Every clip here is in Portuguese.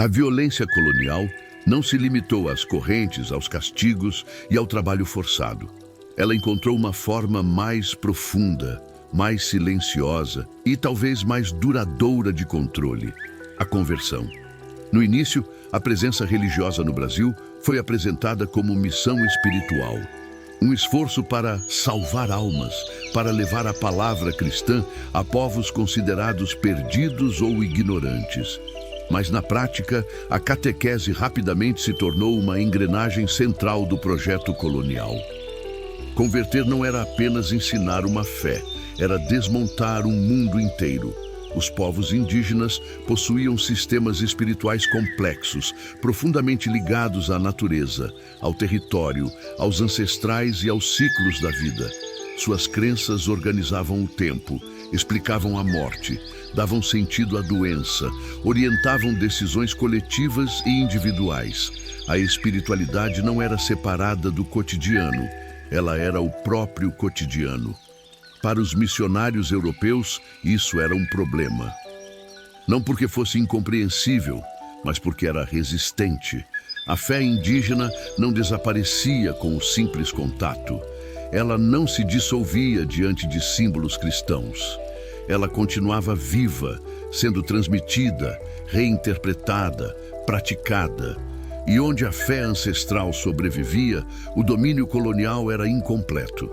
A violência colonial não se limitou às correntes, aos castigos e ao trabalho forçado. Ela encontrou uma forma mais profunda, mais silenciosa e talvez mais duradoura de controle: a conversão. No início, a presença religiosa no Brasil foi apresentada como missão espiritual. Um esforço para salvar almas, para levar a palavra cristã a povos considerados perdidos ou ignorantes. Mas na prática, a catequese rapidamente se tornou uma engrenagem central do projeto colonial. Converter não era apenas ensinar uma fé, era desmontar um mundo inteiro. Os povos indígenas possuíam sistemas espirituais complexos, profundamente ligados à natureza, ao território, aos ancestrais e aos ciclos da vida. Suas crenças organizavam o tempo, explicavam a morte, davam sentido à doença, orientavam decisões coletivas e individuais. A espiritualidade não era separada do cotidiano, ela era o próprio cotidiano. Para os missionários europeus, isso era um problema. Não porque fosse incompreensível, mas porque era resistente. A fé indígena não desaparecia com o simples contato. Ela não se dissolvia diante de símbolos cristãos. Ela continuava viva, sendo transmitida, reinterpretada, praticada. E onde a fé ancestral sobrevivia, o domínio colonial era incompleto.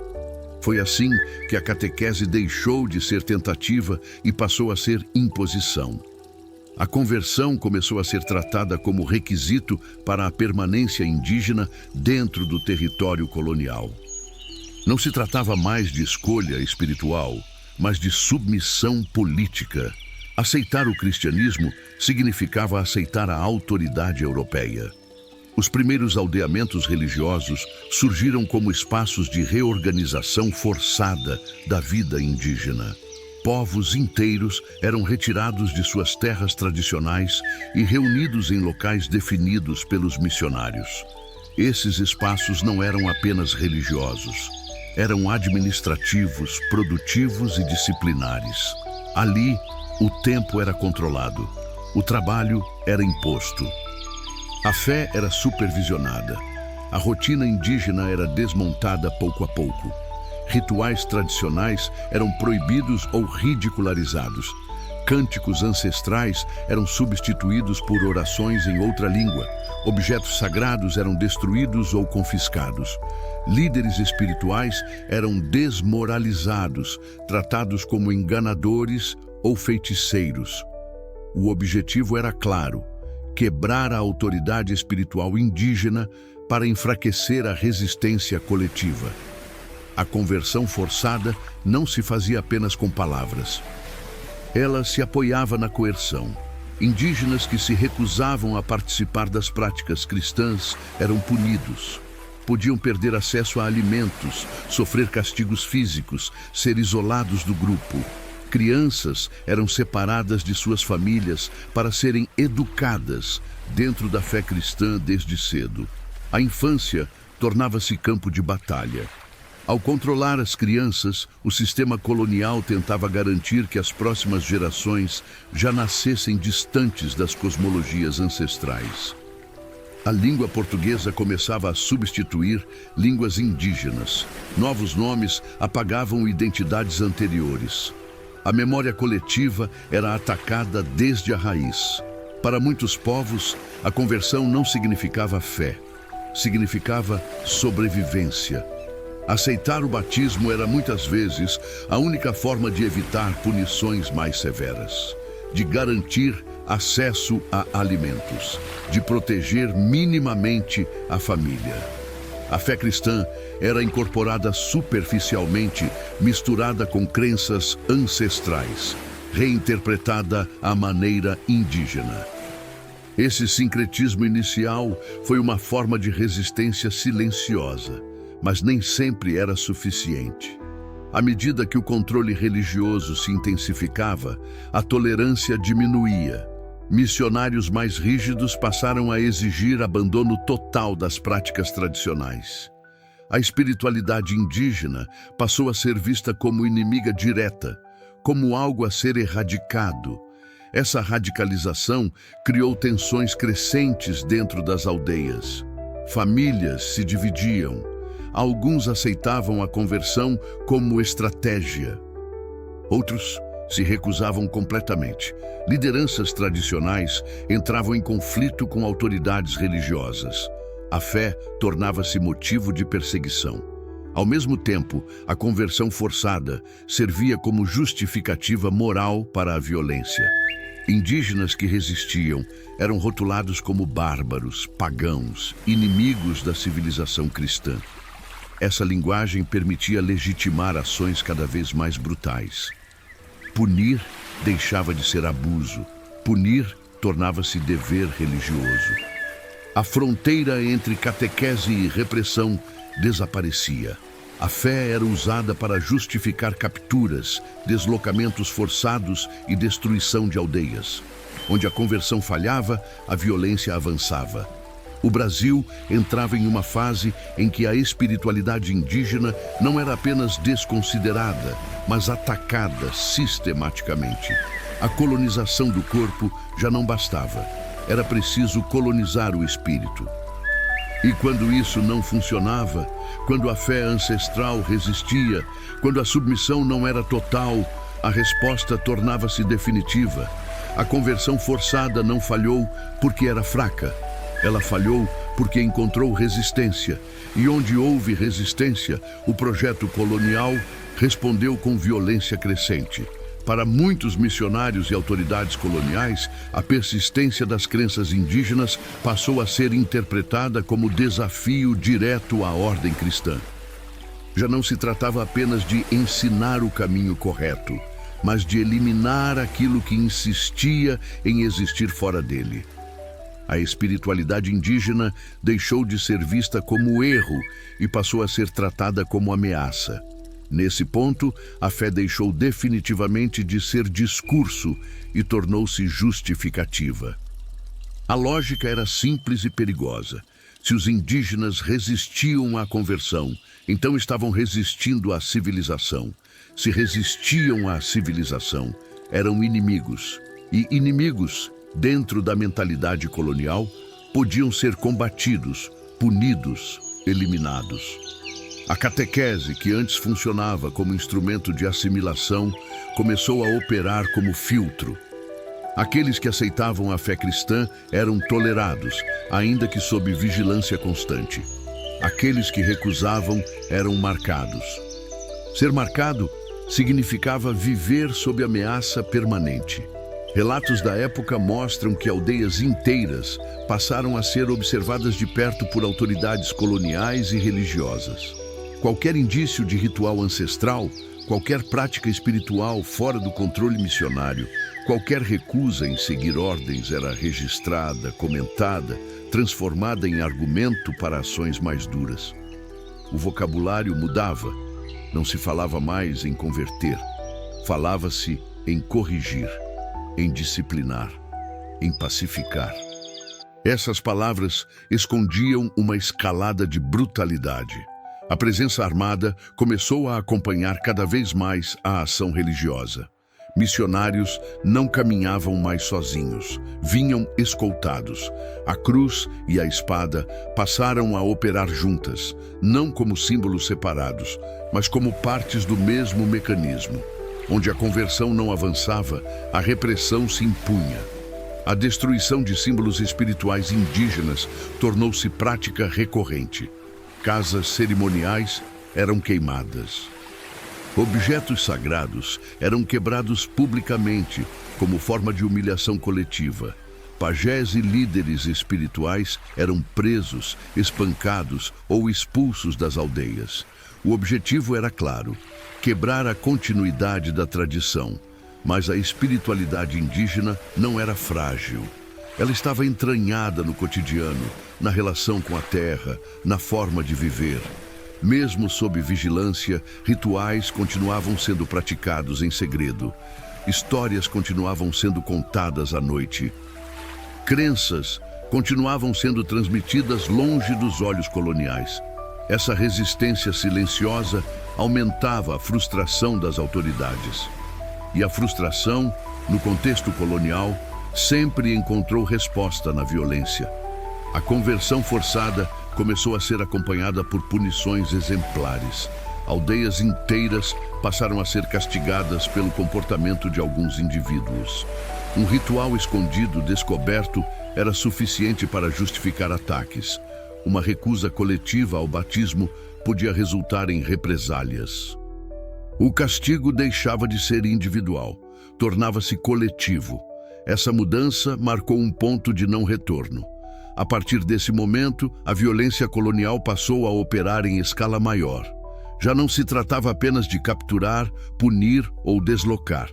Foi assim que a catequese deixou de ser tentativa e passou a ser imposição. A conversão começou a ser tratada como requisito para a permanência indígena dentro do território colonial. Não se tratava mais de escolha espiritual, mas de submissão política. Aceitar o cristianismo significava aceitar a autoridade europeia. Os primeiros aldeamentos religiosos surgiram como espaços de reorganização forçada da vida indígena. Povos inteiros eram retirados de suas terras tradicionais e reunidos em locais definidos pelos missionários. Esses espaços não eram apenas religiosos, eram administrativos, produtivos e disciplinares. Ali, o tempo era controlado, o trabalho era imposto. A fé era supervisionada. A rotina indígena era desmontada pouco a pouco. Rituais tradicionais eram proibidos ou ridicularizados. Cânticos ancestrais eram substituídos por orações em outra língua. Objetos sagrados eram destruídos ou confiscados. Líderes espirituais eram desmoralizados, tratados como enganadores ou feiticeiros. O objetivo era claro: quebrar a autoridade espiritual indígena para enfraquecer a resistência coletiva. A conversão forçada não se fazia apenas com palavras. Ela se apoiava na coerção. Indígenas que se recusavam a participar das práticas cristãs eram punidos. Podiam perder acesso a alimentos, sofrer castigos físicos, ser isolados do grupo. Crianças eram separadas de suas famílias para serem educadas dentro da fé cristã desde cedo. A infância tornava-se campo de batalha. Ao controlar as crianças, o sistema colonial tentava garantir que as próximas gerações já nascessem distantes das cosmologias ancestrais. A língua portuguesa começava a substituir línguas indígenas. Novos nomes apagavam identidades anteriores. A memória coletiva era atacada desde a raiz. Para muitos povos, a conversão não significava fé, significava sobrevivência. Aceitar o batismo era muitas vezes a única forma de evitar punições mais severas, de garantir acesso a alimentos, de proteger minimamente a família. A fé cristã era incorporada superficialmente, misturada com crenças ancestrais, reinterpretada à maneira indígena. Esse sincretismo inicial foi uma forma de resistência silenciosa, mas nem sempre era suficiente. À medida que o controle religioso se intensificava, a tolerância diminuía. Missionários mais rígidos passaram a exigir abandono total das práticas tradicionais. A espiritualidade indígena passou a ser vista como inimiga direta, como algo a ser erradicado. Essa radicalização criou tensões crescentes dentro das aldeias. Famílias se dividiam. Alguns aceitavam a conversão como estratégia. Outros se recusavam completamente. Lideranças tradicionais entravam em conflito com autoridades religiosas. A fé tornava-se motivo de perseguição. Ao mesmo tempo, a conversão forçada servia como justificativa moral para a violência. Indígenas que resistiam eram rotulados como bárbaros, pagãos, inimigos da civilização cristã. Essa linguagem permitia legitimar ações cada vez mais brutais. Punir deixava de ser abuso. Punir tornava-se dever religioso. A fronteira entre catequese e repressão desaparecia. A fé era usada para justificar capturas, deslocamentos forçados e destruição de aldeias. Onde a conversão falhava, a violência avançava. O Brasil entrava em uma fase em que a espiritualidade indígena não era apenas desconsiderada, mas atacada sistematicamente. A colonização do corpo já não bastava. Era preciso colonizar o espírito. E quando isso não funcionava, quando a fé ancestral resistia, quando a submissão não era total, a resposta tornava-se definitiva. A conversão forçada não falhou porque era fraca. Ela falhou porque encontrou resistência. E onde houve resistência, o projeto colonial respondeu com violência crescente. Para muitos missionários e autoridades coloniais, a persistência das crenças indígenas passou a ser interpretada como desafio direto à ordem cristã. Já não se tratava apenas de ensinar o caminho correto, mas de eliminar aquilo que insistia em existir fora dele. A espiritualidade indígena deixou de ser vista como erro e passou a ser tratada como ameaça. Nesse ponto, a fé deixou definitivamente de ser discurso e tornou-se justificativa. A lógica era simples e perigosa. Se os indígenas resistiam à conversão, então estavam resistindo à civilização. Se resistiam à civilização, eram inimigos. E inimigos, dentro da mentalidade colonial, podiam ser combatidos, punidos, eliminados. A catequese, que antes funcionava como instrumento de assimilação, começou a operar como filtro. Aqueles que aceitavam a fé cristã eram tolerados, ainda que sob vigilância constante. Aqueles que recusavam eram marcados. Ser marcado significava viver sob ameaça permanente. Relatos da época mostram que aldeias inteiras passaram a ser observadas de perto por autoridades coloniais e religiosas. Qualquer indício de ritual ancestral, qualquer prática espiritual fora do controle missionário, qualquer recusa em seguir ordens era registrada, comentada, transformada em argumento para ações mais duras. O vocabulário mudava. Não se falava mais em converter. Falava-se em corrigir, em disciplinar, em pacificar. Essas palavras escondiam uma escalada de brutalidade. A presença armada começou a acompanhar cada vez mais a ação religiosa. Missionários não caminhavam mais sozinhos, vinham escoltados. A cruz e a espada passaram a operar juntas, não como símbolos separados, mas como partes do mesmo mecanismo. Onde a conversão não avançava, a repressão se impunha. A destruição de símbolos espirituais indígenas tornou-se prática recorrente. Casas cerimoniais eram queimadas. Objetos sagrados eram quebrados publicamente, como forma de humilhação coletiva. Pajés e líderes espirituais eram presos, espancados ou expulsos das aldeias. O objetivo era claro: quebrar a continuidade da tradição. Mas a espiritualidade indígena não era frágil. Ela estava entranhada no cotidiano, na relação com a terra, na forma de viver. Mesmo sob vigilância, rituais continuavam sendo praticados em segredo. Histórias continuavam sendo contadas à noite. Crenças continuavam sendo transmitidas longe dos olhos coloniais. Essa resistência silenciosa aumentava a frustração das autoridades. E a frustração no contexto colonial, sempre encontrou resposta na violência. A conversão forçada começou a ser acompanhada por punições exemplares. Aldeias inteiras passaram a ser castigadas pelo comportamento de alguns indivíduos. Um ritual escondido, descoberto, era suficiente para justificar ataques. Uma recusa coletiva ao batismo podia resultar em represálias. O castigo deixava de ser individual, tornava-se coletivo. Essa mudança marcou um ponto de não retorno. A partir desse momento, a violência colonial passou a operar em escala maior. Já não se tratava apenas de capturar, punir ou deslocar.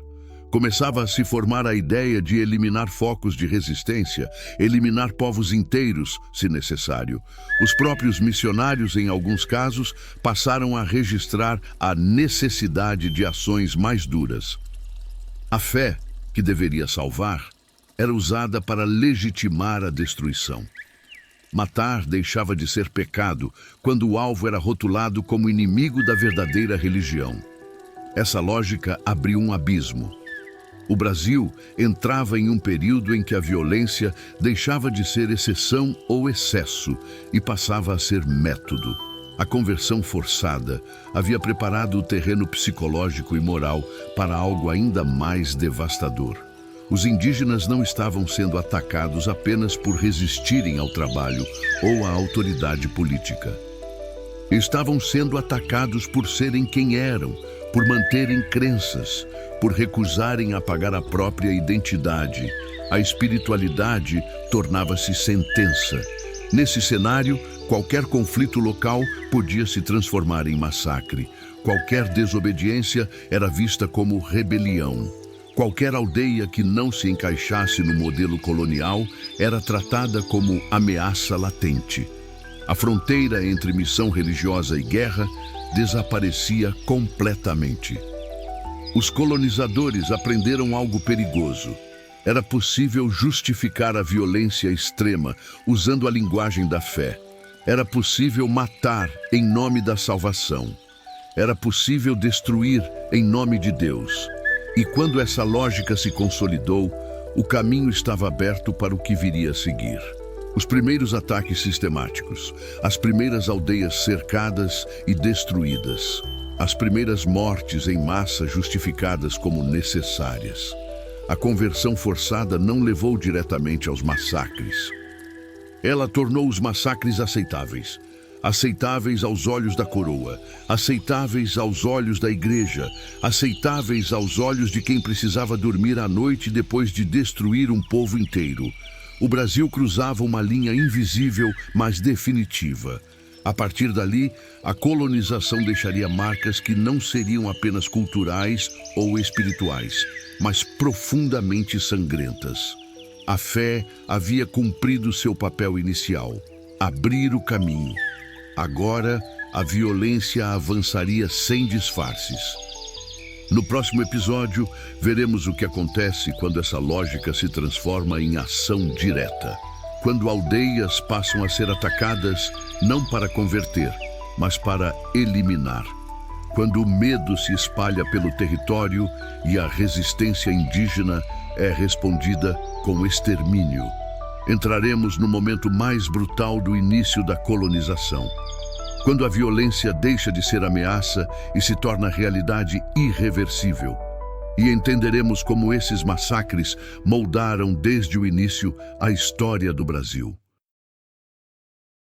Começava a se formar a ideia de eliminar focos de resistência, eliminar povos inteiros, se necessário. Os próprios missionários, em alguns casos, passaram a registrar a necessidade de ações mais duras. A fé, que deveria salvar, era usada para legitimar a destruição. Matar deixava de ser pecado quando o alvo era rotulado como inimigo da verdadeira religião. Essa lógica abriu um abismo. O Brasil entrava em um período em que a violência deixava de ser exceção ou excesso e passava a ser método. A conversão forçada havia preparado o terreno psicológico e moral para algo ainda mais devastador. Os indígenas não estavam sendo atacados apenas por resistirem ao trabalho ou à autoridade política. Estavam sendo atacados por serem quem eram, por manterem crenças, por recusarem apagar a própria identidade. A espiritualidade tornava-se sentença. Nesse cenário, qualquer conflito local podia se transformar em massacre. Qualquer desobediência era vista como rebelião. Qualquer aldeia que não se encaixasse no modelo colonial era tratada como ameaça latente. A fronteira entre missão religiosa e guerra desaparecia completamente. Os colonizadores aprenderam algo perigoso. Era possível justificar a violência extrema usando a linguagem da fé. Era possível matar em nome da salvação. Era possível destruir em nome de Deus. E quando essa lógica se consolidou, o caminho estava aberto para o que viria a seguir. Os primeiros ataques sistemáticos, as primeiras aldeias cercadas e destruídas, as primeiras mortes em massa justificadas como necessárias. A conversão forçada não levou diretamente aos massacres. Ela tornou os massacres aceitáveis. Aceitáveis aos olhos da coroa, aceitáveis aos olhos da igreja, aceitáveis aos olhos de quem precisava dormir à noite depois de destruir um povo inteiro. O Brasil cruzava uma linha invisível, mas definitiva. A partir dali, a colonização deixaria marcas que não seriam apenas culturais ou espirituais, mas profundamente sangrentas. A fé havia cumprido seu papel inicial, abrir o caminho. Agora, a violência avançaria sem disfarces. No próximo episódio, veremos o que acontece quando essa lógica se transforma em ação direta. Quando aldeias passam a ser atacadas não para converter, mas para eliminar. Quando o medo se espalha pelo território e a resistência indígena é respondida com extermínio. Entraremos no momento mais brutal do início da colonização. Quando a violência deixa de ser ameaça e se torna realidade irreversível. E entenderemos como esses massacres moldaram desde o início a história do Brasil.